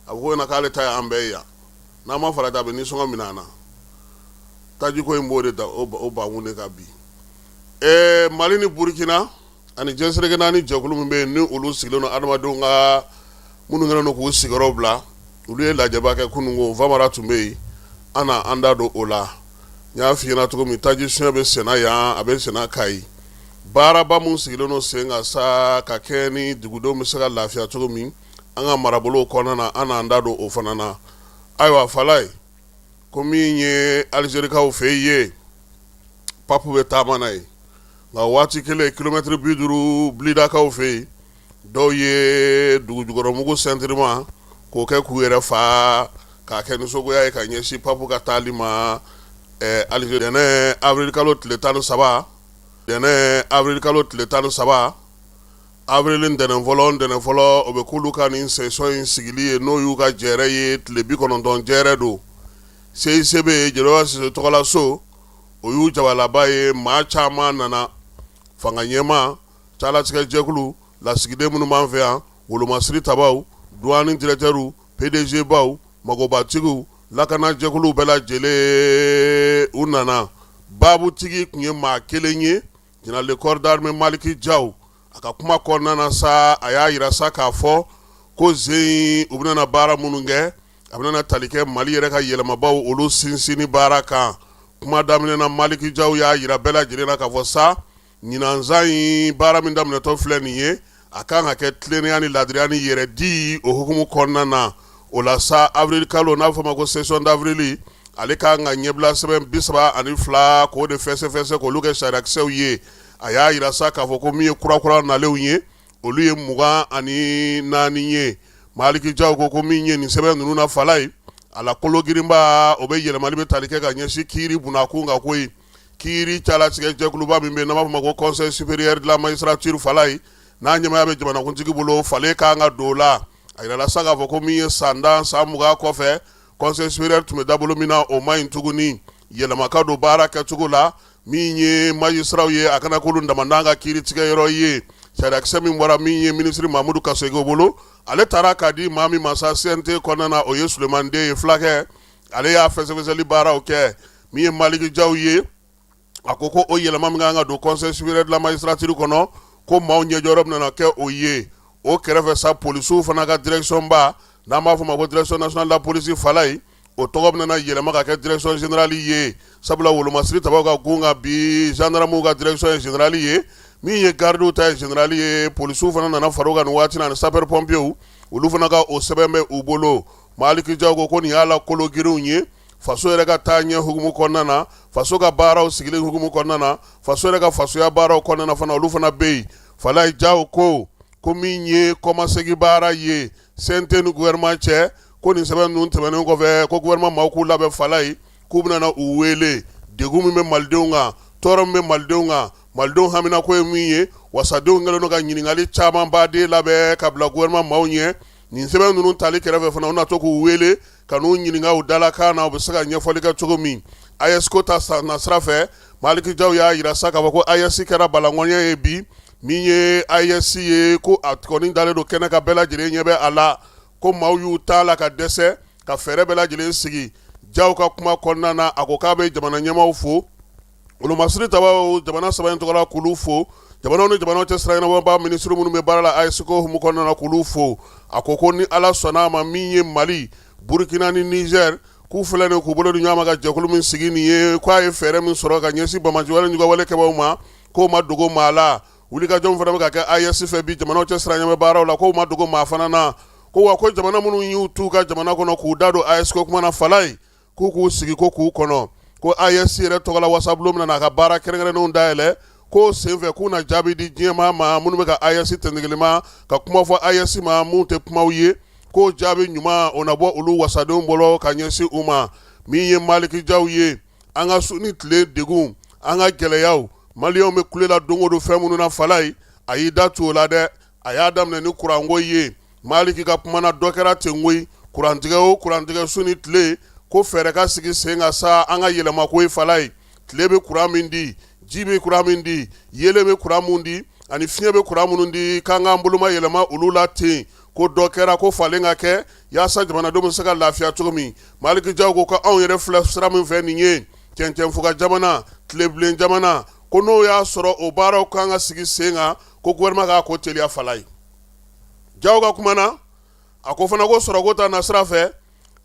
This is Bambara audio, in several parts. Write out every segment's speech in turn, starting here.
a ko na k'ale ta ye an bɛɛ yan n'a ma farati a bɛ nisɔngɔ minɛ an na taji ko in b'o de da o bakun de ka bi Mali ni Burkina ani jɛnsɛrɛgɛ naani jɛkulu min bɛ yen ni olu sigilen don adamadenw ka minnu kɛlen don k'u sigiyɔrɔ bila olu ye lajɛba kɛ kununko Famara tun bɛ yen an da don o la n y'a f'i ɲɛna cogo min taji suɲɛ bɛ senna yan a bɛ senna Kayi baaraba mun sigilen don sen kan sa ka kɛ ni dugudenw bɛ se ka lafiya cogo min an ka marabolow kɔnɔna na an da don o fana na ayiwa Falaye ko min ye Alizerikaw fɛ ye papu bɛ taama na ye nka waati kelen kilomɛtiri 50 Blidakaw fɛ yen dɔw ye dugujukɔrɔmugu sentirima k'o kɛ k'u yɛrɛ fa k'a kɛ nisɔngoya ye ka ɲɛsin papu ka taali ma Alizeri dɛnɛ avril kalo tile 13 avril ntɛnɛn fɔlɔ o bɛ k'olu ka nin session in sigili ye n'o y'u ka jɛrɛ ye tile 90 jɛrɛ don CICB Jɛnɛba Sise tɔgɔla so o y'u jabalaba ye maa caman nana fanga ɲɛma calatigɛ jɛkulu lasigiden minnu b'an fɛ yan wolomasiri tabaw douane directeurs PDG baw magobatigiw lakana jɛkulu bɛɛ lajɛlen u nana baabutigi tun ye maa kelen ye Général de corps d'armée Maliki Jaw a ka kuma kɔnɔna na sa a y'a yira sa k'a fɔ ko zen u bɛna baara minnu kɛ a bɛna tali kɛ Mali yɛrɛ ka yɛlɛmabaw olu sinsinni baara kan kuma daminɛ na Maliki Jaw y'a yira bɛɛ lajɛlen na k'a fɔ sa ɲinanzan in baara min daminɛtɔ filɛ nin ye a kan ka kɛ tilennenya ni ladiriya ni yɛrɛ di o hukumu kɔnɔna na o la sa avril kalo n'a fɔ ma ko session d'avril ale kan ka ɲɛbila sɛbɛn 32 k'o de fɛsɛfɛsɛ k'olu kɛ sariyakisɛw ye a y'a yira sa k'a fɔ ko min ye kurakura nalenw ye olu ye 24 ye Maliki Jaw ko min ye nin sɛbɛn ninnu na Falaye a la kolo girinba o bɛ yɛlɛmali bɛ tali kɛ ka ɲɛsin kiiri bunakun kan koyi kiiri calatigɛ jɛkuluba min bɛ n'an b'a fɔ ma ko conseil supérieur de la magistrature Falaye n'a ɲɛmaya bɛ jamanakuntigi bolo Falaye kan ka don o la a yirala sa k'a fɔ ko min ye san 20 kɔfɛ conseil supérieur tun bɛ dabolo min na o ma ɲi tuguni yɛlɛma ka don baara kɛcogo la min ye magistraw ye a kana k'olu damandan ka kiiri tigɛyɔrɔ ye sariyakisɛ min bɔra min ye ministre Mamadou Kasego bolo ale taara k'a di maa min ma sa CNT kɔnɔna na o ye Sulemani Den ye fulakɛ ale y'a fɛsɛfɛsɛli baaraw kɛ min ye Maliki Jaw ye a ko o yɛlɛma min kan ka don conseil supérieur de la magistrature kɔnɔ ko maaw ɲɛjɔyɔrɔ bɛna kɛ o ye o kɛrɛfɛ sa polisiw fana ka direction ba n'an b'a fɔ ma ko direction nationale de la police Falaye o tɔgɔ bɛna yɛlɛma ka kɛ direction générale ye sabula wolomasiri tabaw ka gun ka bi gendarmew ka direction ye générale ye min ye gardew ta ye générale ye polisiw fana nana far'o kan nin waati na ni sapeur pompiers olu fana ka o sɛbɛn bɛ u bolo Maliki Jaw ko nin y'a la kolo girinw ye faso yɛrɛ ka taa ɲɛ hukumu kɔnɔna na faso ka baaraw sigilen hukumu kɔnɔna na faso yɛrɛ ka fasoya baaraw kɔnɔna na fana olu fana bɛ yen Falaye Jaw ko min ye kɔmasegi baara ye CNT ni gouvernement cɛ ko nin sɛbɛn ninnu tɛmɛnen kɔfɛ ko gouvernement maaw k'u labɛn Falaye k'u bɛna u wele degun min bɛ malidenw kan tɔɔrɔ min bɛ malidenw kan malidenw hamina ko ye min ye wasadenw kɛlen don ka ɲininkali caman baden labɛn ka bila gouvernement maaw ɲɛ nin sɛbɛn ninnu tali kɛrɛfɛ fana u na to k'u wele ka n'u ɲininka u dalakan na u bɛ se ka ɲɛfɔli kɛ cogo min AES ko ta na sira fɛ Maliki Jaw y'a yira sa k'a fɔ ko AES kɛra balankɔɲɛ ye bi min ye AES ye ko a kɔni dalen don kɛnɛ ka bɛɛ lajɛlen ɲɛ bɛ a la ko maaw y'u ta la ka dɛsɛ ka fɛɛrɛ bɛɛ lajɛlen sigi Jaw ka kuma kɔnɔna na a ko k'a bɛ jamana ɲɛmaaw fo wolomasiri tabaw jamana saba in tɔgɔla k'olu fo jamanaw ni jamanaw cɛ sira ɲɛnabɔba minisiri minnu bɛ baara la AES ko hukumu kɔnɔna na k'olu fo a ko ni Ala sɔnna a ma min ye Mali Burkina ni Niger k'u filɛ nin k'u bolo di ɲɔgɔn ma ka jɛkulu min sigi nin ye k'a ye fɛɛrɛ min sɔrɔ ka ɲɛsin bamajuwale ɲugawale kɛbaw ma k'o ma dogo maa la wulikajɔw fana bɛ ka kɛ AES fɛ bi jamanaw cɛ sira ɲɛnabɔ baaraw la k'o ma dogo maa fana na ko wa ko jamana minnu y'u t'u ka jamana kɔnɔ k'u da don AES ko kuma na Falaye k'u sigi ko k'u kɔnɔ ko AES yɛrɛ tɔgɔla wasabulo min na a ka baara kɛrɛnkɛrɛnnenw dayɛlɛ ko senfɛ k'u na jaabi di diɲɛma ma minnu bɛ ka AES tɛntigelima ka kuma fɔ AES ma mun tɛ kumaw ye ko jaabi ɲuman o na bɔ olu wasadenw bolo ka ɲɛsin u ma min ye Maliki Jaw ye an ka su ni tile degun an ka gɛlɛyaw maliyɛnw bɛ kulela don o don fɛn minnu na Falaye a y'i da tu o la dɛ a y'a daminɛ ni kuranko ye Maliki ka kuma na dɔ kɛra ten koyi kurantigɛ o kurantigɛ su ni tile ko fɛɛrɛ ka sigi sen ka sa an ka yɛlɛma ko ye Falaye tile bɛ kuran min di ji bɛ kuran min di yelen bɛ kuran min di ani fiɲɛ bɛ kuran minnu di k'an k'an boloma yɛlɛma olu la ten ko dɔ kɛra ko falen ka kɛ yaasa jamanadenw bɛ se ka lafiya cogo min Maliki Jaw ko ka anw yɛrɛ filɛ sira min fɛ nin ye cɛncɛnfuga jamana tilebilen jamana ko n'o y'a sɔrɔ o baaraw kan ka sigi sen kan ko gouvernement k'a ko teliya fala ye Jaw ka kuma na a ko fana ko sɔrɔko ta na sira fɛ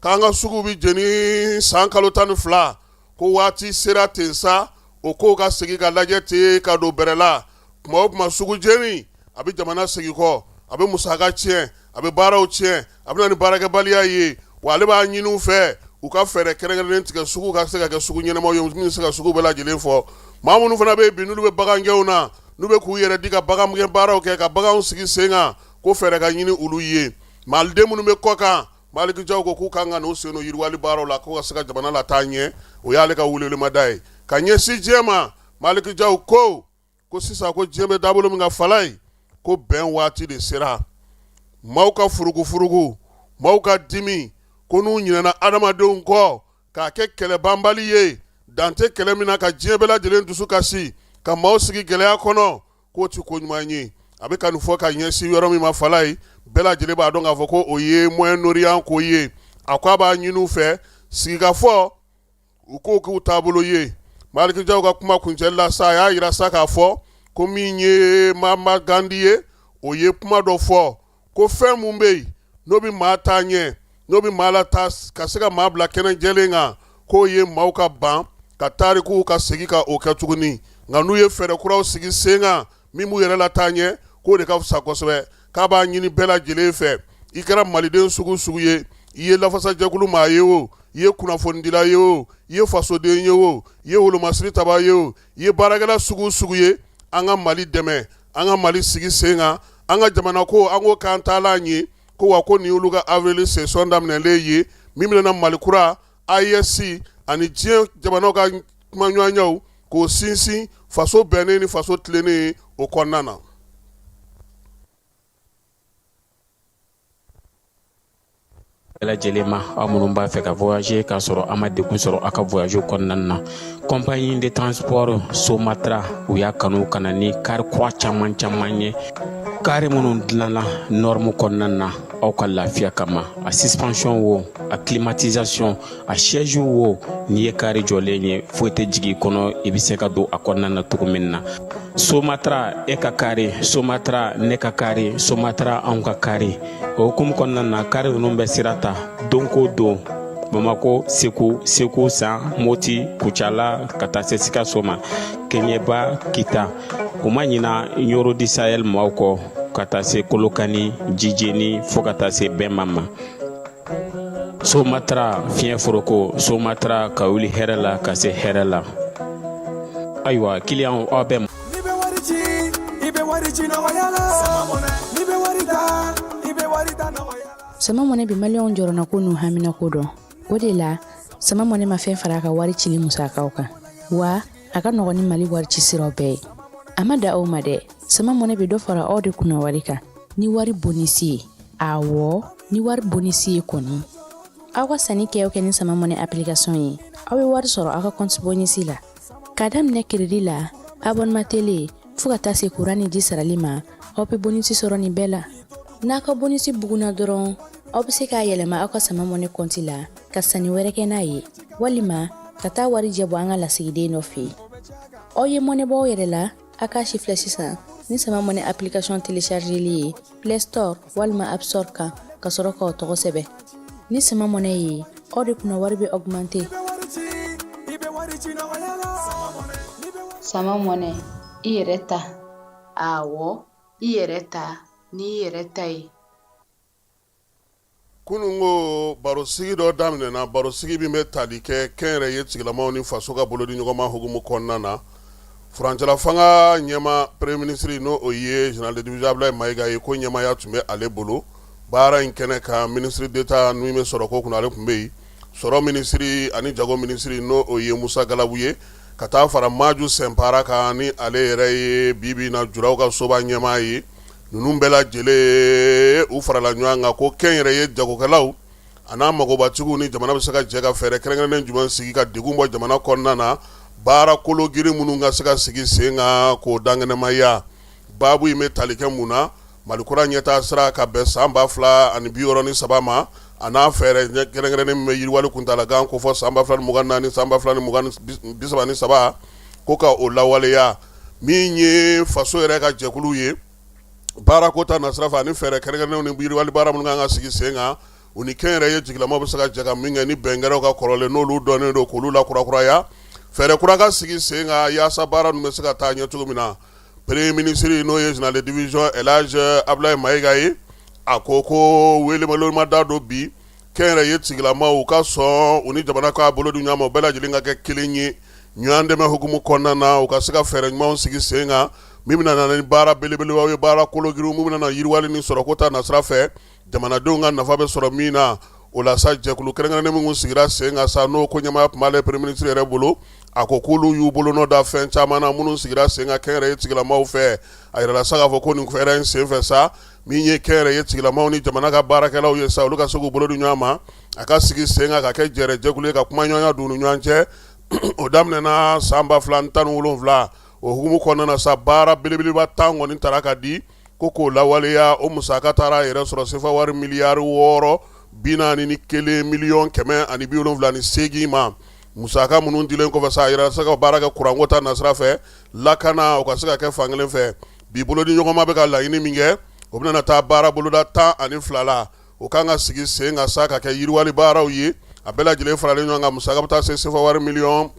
k'an ka sugu bi jeni san kalo 12 ko waati sera ten sa o ko ka segi ka lajɛ ten ka don bɛrɛ la kuma o kuma sugu jeni a bɛ jamana segi kɔ a bɛ musaka tiɲɛ a bɛ baaraw tiɲɛ a bɛ na ni baarakɛbaliya ye wa ale b'a ɲini u fɛ u ka fɛɛrɛ kɛrɛnkɛrɛnnen tigɛ sugu ka se ka kɛ sugu ɲɛnamaw ye min se ka sugu bɛɛ lajɛlen fɔ maa minnu fana bɛ yen bi n'olu bɛ bagangɛnw na n'u bɛ k'u yɛrɛ di ka bagangɛn baaraw kɛ ka baganw sigi sen kan ko fɛɛrɛ ka ɲini olu ye maliden minnu bɛ kɔ kan Maliki Jaw ko k'u kan ka n'u sen n'o yiriwali baaraw la ko ka se ka jamana lataa ɲɛ o y'ale ka welewelemada ye ka ɲɛsin diɲɛ ma Maliki Jaw ko sisan ko diɲɛ bɛ taabolo min ka fala ye ko bɛn waati de sera maaw ka furugu maaw ka dimi ko n'u ɲinɛna adamadenw kɔ k'a kɛ kɛlɛbanbali ye dan tɛ kɛlɛ min na ka diɲɛ bɛɛ lajɛlen dusu kasi ka maaw sigi gɛlɛya kɔnɔ k'o ti ko ɲuman ye a bɛ ka nin fɔ ka ɲɛsin yɔrɔ min ma fala ye bɛɛ lajɛlen b'a dɔn k'a fɔ ko o ye Moyen-Orient ko ye a ko a b'a ɲini u fɛ sigikafɔ u k'o k'u taabolo ye Maliki Jaw ka kuma kuncɛli la sa a y'a yira sa k'a fɔ ko min ye Mahatma Gandhi ye o ye kuma dɔ fɔ ko fɛn mun bɛ yen n'o bɛ maa taa ɲɛ n'o bɛ maa lataa ka se ka maa bila kɛnɛ jɛlen kan k'o ye maaw ka ban ka tarikuw ka segi ka o kɛ tuguni nka n'u ye fɛɛrɛ kuraw sigi sen kan min b'u yɛrɛ lataa ɲɛ k'o de ka fisa kosɛbɛ k'a b'a ɲini bɛɛ lajɛlen fɛ i kɛra maliden sugu sugu ye i ye lafasajɛkulu maa ye o i ye kunnafonidila ye o i ye fasoden ye o i ye wolomasiri taba ye o i ye baarakɛla sugu sugu ye an ka Mali dɛmɛ an ka Mali sigi sen kan an ka jamana ko an ko k'an taalan ye ko wa ko nin y'olu ka avril session daminɛlen ye min bɛna Mali kura AES ani diɲɛ jamanaw ka kuma ɲɔgɔnyaw k'o sinsin faso bɛnnen ni faso tilennen o kɔnɔna na. lajɛlen ma aw minnu b'a fɛ ka voyager k'a sɔrɔ a ma degun sɔrɔ a ka voyage kɔnɔna na compagnie de transport Somatra u y'a kanu ka na ni kari kura caman ye kari minnu dilanna norme kɔnɔna na aw ka lafiya kama a suspension wo a climatisation a siège wo n'i ye kari jɔlen ye foyi tɛ jigin kɔnɔ i bɛ se ka don a kɔnɔna na cogo min na Somatra e ka kari Somatra ne ka kari Somatra anw ka kari o hukumu kɔnɔna na kari ninnu bɛ sira ta don ko don Bamako Segu San Moti Kucala ka taa se Sikaso ma Keɲeba Kita u ma ɲina Yoro di Sahel maaw kɔ ka taa se Kolokani Jijeni fo ka taa se Bɛnba ma Somatra fiɲɛ foroko Somatra ka wuli hɛrɛ la ka se hɛrɛ la ayiwa client aw bɛ Sama mɔnɛ bi maliyɛnw jɔrɔna ko n'u hamina ko dɔn o de la sama mɔnɛ ma fɛn fara a ka wari cili musakaw kan wa a ka nɔgɔn ni Mali wari ci siraw bɛɛ ye a ma da aw ma dɛ sama mɔnɛ bi dɔ fara aw de kunna wari kan ni wari bonisi ye awɔ ni wari bonisi ye kɔni aw ka sanni kɛ ni sama mɔnɛ application ye aw bɛ wari sɔrɔ aw ka compte bonisi la k'a daminɛ crédit la abonnement télé fo ka taa se courant ni ji sarali ma aw bɛ bonisi sɔrɔ nin bɛɛ la n'a ka bonisi buguna dɔrɔn aw bɛ se k'a yɛlɛma aw ka sama mɔnɛ compte la ka sanni wɛrɛ kɛ n'a ye walima ka taa wari jɛbɔ an ka lasigiden dɔ fɛ yen aw ye mɔnɛ bɔ aw yɛrɛ la a k'a si filɛ sisan ni sama mɔnɛ application téléchargeli ye Play Store walima App Store kan ka sɔrɔ k'aw tɔgɔ sɛbɛn ni sama mɔnɛ ye aw de kunna wari bɛ augmenter sama mɔnɛ i yɛrɛ ta awɔ i yɛrɛ ta ni i yɛrɛ ta ye kunun ko barosigi dɔ daminɛna barosigi min bɛ tali kɛ kɛnyɛrɛye tigilamaw ni faso ka bolo di ɲɔgɔnma hukumu kɔnɔna na furancɛla fanga ɲɛma premier ministre n'o o ye général de division Abdoulaye Mayiga ye ko ɲɛmaya tun bɛ ale bolo baara in kɛnɛ kan ministre d'état min bɛ sɔrɔ ko kun ale tun bɛ yen sɔrɔ ministre ani jago ministre n'o o ye Musa Galabu ye ka taa fara Maju Sɛnpara kan ni ale yɛrɛ ye bibi na juraw ka soba ɲɛma ye ninnu bɛɛ lajɛlen u farala ɲɔgɔn kan ko kɛnyɛrɛye jagokɛlaw a n'a magobatigiw ni jamana bɛ se ka jɛ ka fɛɛrɛ kɛrɛnkɛrɛnnen jumɛn sigi ka degun bɔ jamana kɔnɔna na baara kologiri minnu ka se ka sigi sen kan k'o dankɛnɛmaya baabu in bɛ tali kɛ mun na malikura ɲɛta sira ka bɛn san 2063 ma a n'a fɛɛrɛ kɛrɛnkɛrɛnnen min bɛ yiriwali kuntalagan ko fɔ san 2024 san 2033 ko ka o lawaleya min ye faso yɛrɛ ka jɛkulu ye baara ko ta nasira fɛ ani fɛɛrɛ kɛrɛnkɛrɛnnenw ni yiriwali baara minnu kan ka sigi sen kan u ni kɛnyɛrɛ ye jigilamaw bɛ se ka jɛ ka min kɛ ni bɛnkɛrɛw ka kɔrɔlen n'olu dɔnnen don k'olu lakurakuraya fɛɛrɛ kura ka sigi sen kan yaasa baara ninnu bɛ se ka taa ɲɛ cogo min na premier ministre n'o ye général de division Elhadji Abdoulaye Mayiga ye a ko welemama da don bi kɛnyɛrɛ ye jigilamaw ka sɔn u ni jamana ka bolo di ɲɔgɔn ma u bɛɛ lajɛlen ka kɛ kelen ye ɲɔgɔn dɛmɛ hukumu kɔnɔna na u ka se ka fɛɛrɛ ɲumanw sigi sen kan min bɛna na ni baara belebelebaw ye baara kologiriw min bɛna na yiriwali ni sɔrɔ ko ta nasira fɛ jamanadenw ka nafa bɛ sɔrɔ min na o la sa jɛkulu kɛrɛnkɛrɛnnen min sigira sen kan sa n'o ko ɲɛmaaya tun b'ale premier ministre yɛrɛ bolo a ko k'olu y'u bolo nɔ da fɛn caman na minnu sigira sen kan kɛnyɛrɛye tigilamaw fɛ a yɛrɛla sa k'a fɔ ko nin fɛɛrɛ in sen fɛ sa min ye kɛnyɛrɛye tigilamaw ni jamana ka baarakɛlaw ye sa olu ka se k'u bolo di ɲɔgɔn ma a ka sigi sen kan ka kɛ jɛrɛ jɛkulu ye ka kuma ɲɔgɔnya don u ni ɲɔgɔn cɛ o daminɛna san 2017 o hukumu kɔnɔna na sa baara belebeleba 10 kɔni tara ka di ko k'o lawaleya o musaka taara a yɛrɛ sɔrɔ sefa wari miliyari 641 miliyɔn 178 ma musaka minnu dilen kɔfɛ sa a yɛrɛ se ka baara kɛ kuranko ta nasira fɛ lakana o ka se ka kɛ fankelen fɛ bi bolo di ɲɔgɔnma bɛ ka laɲini min kɛ o bɛna taa baara boloda 12 la o kan ka sigi sen ka sa ka kɛ yiriwali baaraw ye a bɛɛ lajɛlen faralen ɲɔgɔn kan musaka bɛ taa se sefa wari miliyari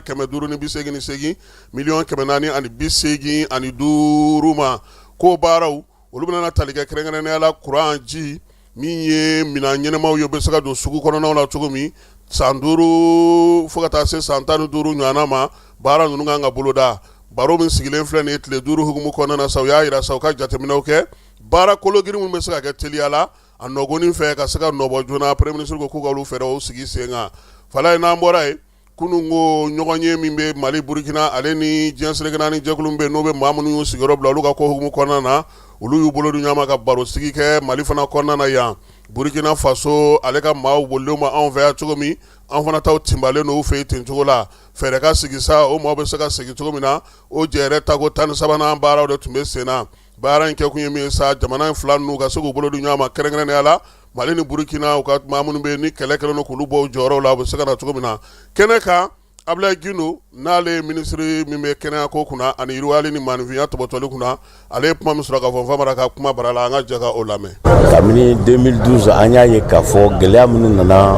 588 miliyɔn 485 ma ko baaraw olu bɛna tali kɛ kɛrɛnkɛrɛnnenya la kuran ji min ye minan ɲɛnɛmaw ye o bɛ se ka don sugu kɔnɔnaw la cogo min san 5 fo ka taa se san 15 ɲɔgɔnna ma baara ninnu kan ka boloda baro min sigilen filɛ nin ye tile 5 hukumu kɔnɔna na sa u y'a yira sa u ka jateminɛw kɛ baara kologiri minnu bɛ se ka kɛ teliya la a nɔgɔnin fɛ ka se ka nɔbɔ joona premier ministre ko k'u ka olu fɛɛrɛw sigi sen kan fala ye n'an bɔra ye kunun ko ɲɔgɔn ye min bɛ Mali Burkina ale ni diɲɛ selekana ni jɛkulu min bɛ n'o bɛ maa minnu y'u sigiyɔrɔ bila olu ka ko hukumu kɔnɔna na olu y'u bolo di ɲɔgɔn ma ka baro sigi kɛ Mali fana kɔnɔna na yan Burkina Faso ale ka maaw bolilen ma anw fɛ yan cogo min an fana taw tinbalen n'u fɛ yen ten cogo la fɛɛrɛ ka sigi sa o maaw bɛ se ka segin cogo min na o jɛyɛrɛ tako 13nan baaraw de tun bɛ sen na baara in kɛ kun ye min ye sa jamana in fila ninnu ka se k'u bolo di ɲɔgɔn ma kɛrɛnkɛrɛnnenya la Mali ni Burkina u ka maa minnu bɛ yen ni kɛlɛ kɛlen don k'olu bɔ u jɔyɔrɔw la u bɛ se ka na cogo min na kɛnɛ kan Abdoulaye Gindo n'ale ministre min bɛ kɛnɛya ko kunna ani yiriwali ni maanifinya tɔbɔtɔli kunna ale ye kuma min sɔrɔ ka fɔ Famara ka kuma bara la an ka jɛ ka o lamɛn. Kabini 2012 an y'a ye k'a fɔ gɛlɛya minnu nana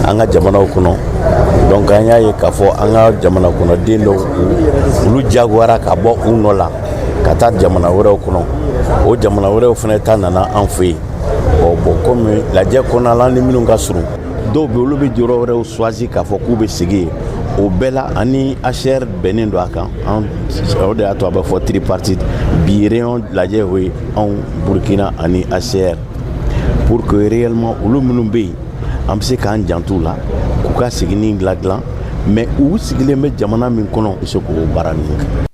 an ka jamanaw kɔnɔ donc an y'a ye k'a fɔ an ka jamana kɔnɔden dɔw olu jagoyara ka bɔ u nɔ la ka taa jamana wɛrɛw kɔnɔ o jamana wɛrɛw fana ta nana an fɛ yen bon comme lajɛ kɔnɔna la ni minnu ka surun dɔw bɛ olu bɛ jɔyɔrɔ wɛrɛw choisi k'a fɔ k'u bɛ segin o bɛɛ la ani HCR bɛnnen don a kan o de y'a to a bɛ fɔ tripartite bi réunion lajɛ o ye anw Burkina ani HCR pour que réellement olu minnu bɛ yen an bɛ se k'an jantu la k'u ka segin dilan mais u sigilen bɛ jamana min kɔnɔ u bɛ se k'o baara ninnu kɛ.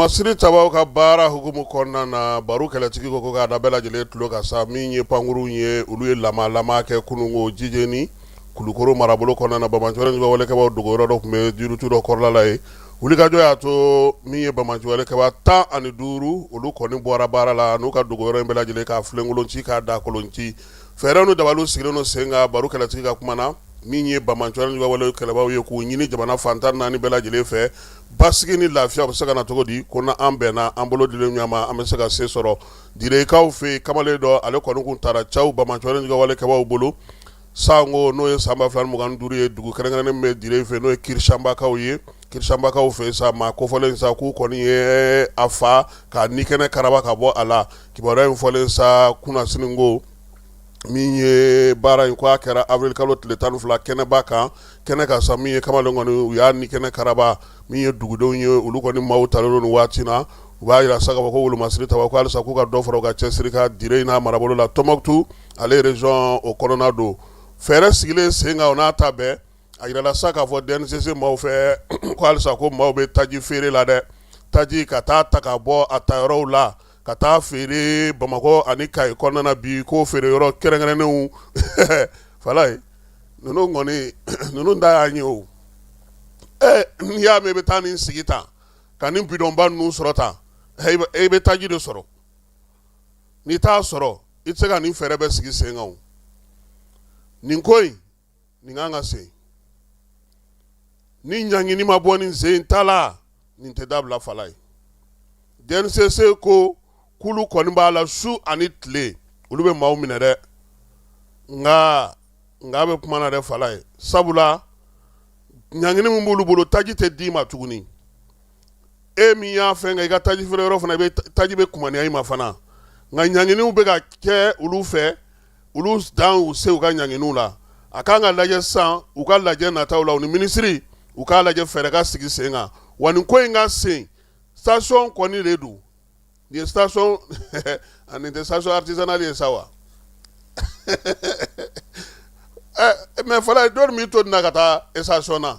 Masiri tabaw ka baara hukumu kɔnɔna na baro kɛlɛtigi ko k'a da bɛɛ lajɛlen tulo ka sa min ye pankuru ye olu ye lama kɛ kununko jijeni Kulukoro marabolo kɔnɔna na Bamanjɔre ni walekɛbaw dogoyɔrɔ dɔ tun bɛ jiritu dɔ kɔrɔla la ye wulikajɔ y'a to min ye Bamanjɔre walekɛba 15 olu kɔni bɔra baara la n'u ka dogoyɔrɔ in bɛɛ lajɛlen k'a filenkolonci k'a da kolonci fɛɛrɛ nu dabaliw sigilen no sen kan baro kɛlɛtigi ka kuma na min ye Bamanjɔre ni walekɛbaw ye k'u ɲini jamana fantan naani bɛɛ lajɛlen fɛ basigi ni lafiya bɛ se ka na cogo di ko na an bɛnna an bolo dilen ɲɔgɔn ma an bɛ se ka se sɔrɔ direkaw fɛ kamalen dɔ ale kɔni kun taara Caw Bamanjɔre ni walekɛbaw bolo sango n'o ye san 2025 ye dugu kɛrɛnkɛrɛnnen bɛ dire fɛ n'o ye Kirishanbakaw ye Kirishanbakaw fɛ sa maa kofɔlen sa k'u kɔni ye a fa ka nikɛnɛ karaba ka bɔ a la kibaruya in fɔlen sa kunna sininko min ye baara in ko a kɛra avril kalo tile 12 kɛnɛba kan kɛnɛ ka sa min ye kamalen kɔni u y'a nikɛnɛ karaba min ye dugudenw ye olu kɔni maaw talen don nin waati na u b'a yira sa k'a fɔ ko Wolomasiri taba ko halisa k'u ka dɔ fara u ka cɛsiri ka dire in n'a marabolo la Tɔnbukutu ale région o kɔnɔna don fɛɛrɛ sigilen sen kan o n'a ta bɛɛ a yirala sa k'a fɔ DNCC maaw fɛ ko halisa ko maaw bɛ taji feere la dɛ taji ka taa ta ka bɔ a tayɔrɔw la ka taa feere Bamakɔ ani Kayi kɔnɔna na bi ko feere yɔrɔ kɛrɛnkɛrɛnnenw Falaye ninnu kɔni ninnu da y'a ɲɛ o n'i y'a mɛn i bɛ taa nin sigi tan ka nin bidɔnba ninnu sɔrɔ tan i bɛ taji de sɔrɔ n'i t'a sɔrɔ i tɛ se ka nin fɛɛrɛ bɛ sigi sen kan o nin ko in nin kan ka se ni ɲangini ma bɔ nin sen ta la nin tɛ dabila Falaye DNCC ko k'olu kɔni b'a la su ani tile olu bɛ maaw minɛ dɛ nka a bɛ kuma na dɛ Falaye sabula ɲangini min b'olu bolo taji tɛ d'i ma tuguni e min y'a fɛn kɛ i ka taji feere yɔrɔ fana taji bɛ kumaniya i ma fana nka ɲanginiw bɛ ka kɛ olu fɛ olu dan u se u ka ɲanginiw la a kan ka lajɛ sisan u ka lajɛ nataw la u ni minisiri u k'a lajɛ fɛɛrɛ ka sigi sen kan wa nin ko in ka sen station kɔni de don nin ye station ani tɛ station artisanale ye sa wa mais Falaye dɔ min to nin na ka taa station na